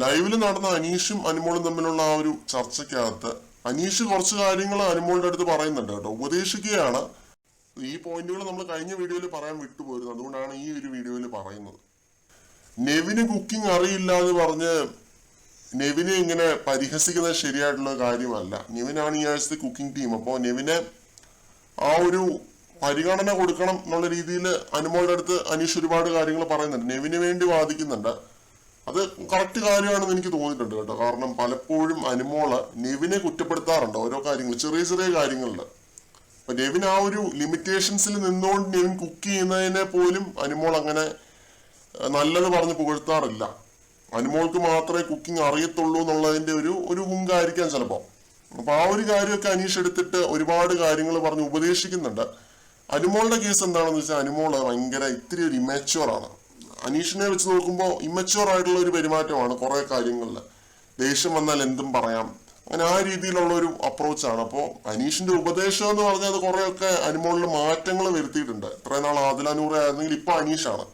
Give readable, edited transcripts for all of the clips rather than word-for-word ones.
ലൈവിൽ നടന്ന അനീഷും അനുമോളും തമ്മിലുള്ള ആ ഒരു ചർച്ചയ്ക്കകത്ത് അനീഷ് കുറച്ച് കാര്യങ്ങൾ അനുമോളുടെ അടുത്ത് പറയുന്നുണ്ട് കേട്ടോ, ഉപദേശിക്കുകയാണ്. ഈ പോയിന്റുകൾ നമ്മൾ കഴിഞ്ഞ വീഡിയോയിൽ പറയാൻ വിട്ടുപോയിരുന്നു, അതുകൊണ്ടാണ് ഈ ഒരു വീഡിയോയിൽ പറയുന്നത്. നെവിന് കുക്കിംഗ് അറിയില്ല എന്ന് പറഞ്ഞ് നെവിനെ ഇങ്ങനെ പരിഹസിക്കുന്നത് ശരിയായിട്ടുള്ള കാര്യമല്ല. നെവിനാണ് ഈ ആഴ്ചത്തെ കുക്കിംഗ് ടീം. അപ്പോൾ നെവിനെ ആ ഒരു പരിഗണന കൊടുക്കണം എന്നുള്ള രീതിയിൽ അനുമോളുടെ അടുത്ത് അനീഷ് ഒരുപാട് കാര്യങ്ങൾ പറയുന്നുണ്ട്, നെവിന് വേണ്ടി വാദിക്കുന്നുണ്ട്. അത് കറക്റ്റ് കാര്യമാണെന്ന് എനിക്ക് തോന്നിയിട്ടുണ്ട് കേട്ടോ. കാരണം പലപ്പോഴും അനുമോള് നെവിനെ കുറ്റപ്പെടുത്താറുണ്ട് ഓരോ കാര്യങ്ങൾ, ചെറിയ ചെറിയ കാര്യങ്ങളിൽ. അപ്പൊ നെവിൻ ആ ഒരു ലിമിറ്റേഷൻസിൽ നിന്നുകൊണ്ട് നെവിൻ കുക്ക് ചെയ്യുന്നതിനെ പോലും അനുമോൾ അങ്ങനെ നല്ലത് പറഞ്ഞ് പുകഴ്ത്താറില്ല. അനുമോൾക്ക് മാത്രമേ കുക്കിംഗ് അറിയത്തുള്ളൂ എന്നുള്ളതിന്റെ ഒരു ഹുങ്കായിരിക്കാം ചിലപ്പോൾ. അപ്പൊ ആ ഒരു കാര്യമൊക്കെ അനീഷ് എടുത്തിട്ട് ഒരുപാട് കാര്യങ്ങൾ പറഞ്ഞ് ഉപദേശിക്കുന്നുണ്ട്. അനുമോളുടെ കേസ് എന്താണെന്ന് വെച്ചാൽ അനുമോള് ഭയങ്കര ഇത്തിരി ഒരു ഇമ്മച്യൂർ ആണ്. അനീഷിനെ വെച്ച് നോക്കുമ്പോൾ ഇമ്മച്യൂർ ആയിട്ടുള്ള ഒരു പെരുമാറ്റമാണ് കുറെ കാര്യങ്ങളിൽ. ദേഷ്യം വന്നാൽ എന്തും പറയാം, അങ്ങനെ ആ രീതിയിലുള്ള ഒരു അപ്രോച്ചാണ്. അപ്പോൾ അനീഷിന്റെ ഉപദേശം എന്ന് പറഞ്ഞാൽ അത് കുറെയൊക്കെ അനുമോളിൽ മാറ്റങ്ങൾ വരുത്തിയിട്ടുണ്ട്. ഇത്രയും നാൾ ആദില ആയിരുന്നെങ്കിൽ ഇപ്പൊ അനീഷാണ്.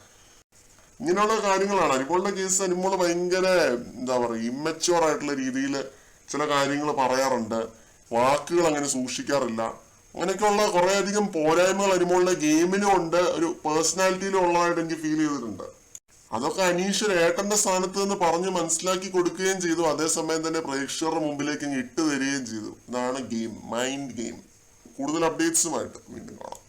ഇങ്ങനെയുള്ള കാര്യങ്ങളാണ് അനുമോളുടെ കേസ്. അനുമോള് ഭയങ്കര എന്താ പറയുക, ഇമ്മച്യൂർ ആയിട്ടുള്ള രീതിയിൽ ചില കാര്യങ്ങൾ പറയാറുണ്ട്, വാക്കുകൾ അങ്ങനെ സൂക്ഷിക്കാറില്ല. അങ്ങനെയൊക്കെയുള്ള കുറേയധികം പോരായ്മകൾ അനുമോളുടെ ഗെയിമിനും ഉണ്ട്, ഒരു പേഴ്സണാലിറ്റിയിലും ഉള്ളതായിട്ട് എനിക്ക് ഫീൽ ചെയ്തിട്ടുണ്ട്. അതൊക്കെ അനീഷ് ഏട്ടന്റെ സ്ഥാനത്ത് നിന്ന് പറഞ്ഞ് മനസ്സിലാക്കി കൊടുക്കുകയും ചെയ്തു. അതേസമയം തന്നെ പ്രേക്ഷകരുടെ മുമ്പിലേക്ക് ഇട്ട് തരികയും ചെയ്തു. ഇതാണ് ഗെയിം, മൈൻഡ് ഗെയിം. കൂടുതൽ അപ്ഡേറ്റ്സുമായിട്ട് വീണ്ടും കാണാം.